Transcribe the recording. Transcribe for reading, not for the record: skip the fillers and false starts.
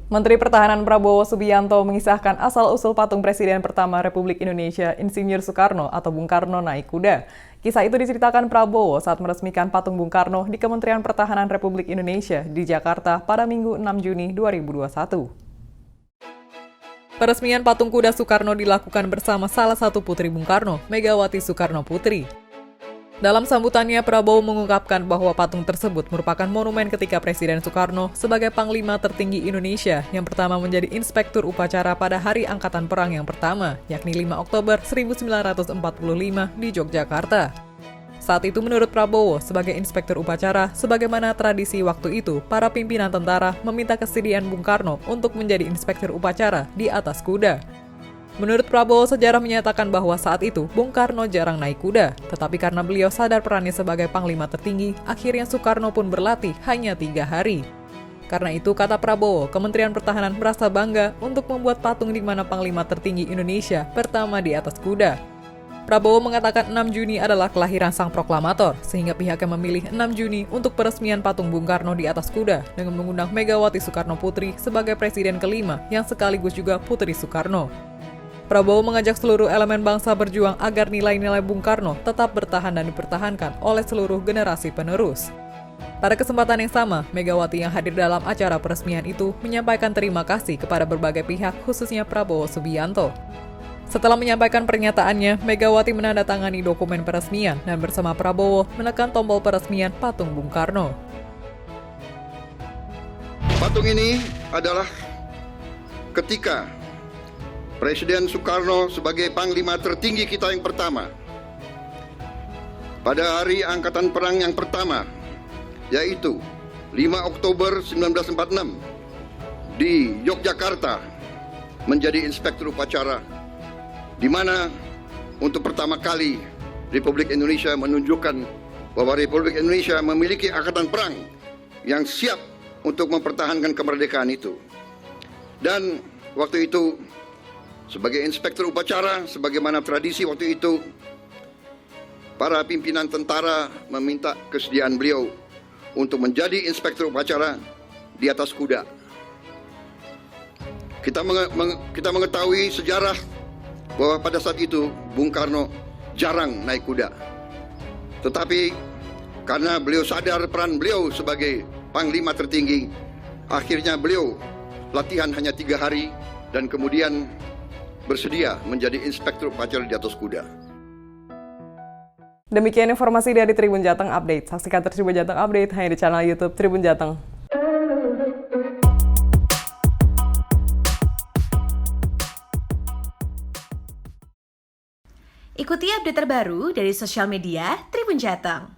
Menteri Pertahanan Prabowo Subianto mengisahkan asal-usul patung Presiden pertama Republik Indonesia, Insinyur Soekarno atau Bung Karno naik kuda. Kisah itu diceritakan Prabowo saat meresmikan patung Bung Karno di Kementerian Pertahanan Republik Indonesia di Jakarta pada Minggu 6 Juni 2021. Peresmian patung kuda Soekarno dilakukan bersama salah satu putri Bung Karno, Megawati Soekarno Putri. Dalam sambutannya, Prabowo mengungkapkan bahwa patung tersebut merupakan monumen ketika Presiden Soekarno sebagai Panglima tertinggi Indonesia yang pertama menjadi inspektur upacara pada Hari Angkatan Perang yang pertama, yakni 5 Oktober 1945 di Yogyakarta. Saat itu menurut Prabowo, sebagai inspektur upacara, sebagaimana tradisi waktu itu, para pimpinan tentara meminta kesediaan Bung Karno untuk menjadi inspektur upacara di atas kuda. Menurut Prabowo, sejarah menyatakan bahwa saat itu Bung Karno jarang naik kuda, tetapi karena beliau sadar perannya sebagai Panglima tertinggi, akhirnya Soekarno pun berlatih hanya 3 hari. Karena itu, kata Prabowo, Kementerian Pertahanan merasa bangga untuk membuat patung di mana Panglima tertinggi Indonesia pertama di atas kuda. Prabowo mengatakan 6 Juni adalah kelahiran sang proklamator, sehingga pihaknya memilih 6 Juni untuk peresmian patung Bung Karno di atas kuda dengan mengundang Megawati Soekarno Putri sebagai presiden kelima yang sekaligus juga Putri Soekarno. Prabowo mengajak seluruh elemen bangsa berjuang agar nilai-nilai Bung Karno tetap bertahan dan dipertahankan oleh seluruh generasi penerus. Pada kesempatan yang sama, Megawati yang hadir dalam acara peresmian itu menyampaikan terima kasih kepada berbagai pihak, khususnya Prabowo Subianto. Setelah menyampaikan pernyataannya, Megawati menandatangani dokumen peresmian dan bersama Prabowo menekan tombol peresmian patung Bung Karno. Patung ini adalah ketika Presiden Soekarno sebagai Panglima tertinggi kita yang pertama pada Hari Angkatan Perang yang pertama, yaitu 5 Oktober 1946 di Yogyakarta menjadi inspektur upacara, di mana untuk pertama kali Republik Indonesia menunjukkan bahwa Republik Indonesia memiliki angkatan perang yang siap untuk mempertahankan kemerdekaan itu. Dan waktu itu sebagai inspektur upacara, sebagaimana tradisi waktu itu, para pimpinan tentara meminta kesediaan beliau untuk menjadi inspektur upacara di atas kuda. Kita mengetahui sejarah bahwa pada saat itu Bung Karno jarang naik kuda. Tetapi karena beliau sadar peran beliau sebagai Panglima tertinggi, akhirnya beliau latihan hanya 3 hari dan kemudian bersedia menjadi inspektur upacara di atas kuda. Demikian informasi dari Tribun Jateng Update. Saksikan terus Tribun Jateng Update hanya di channel YouTube Tribun Jateng. Ikuti update terbaru dari sosial media Tribun Jateng.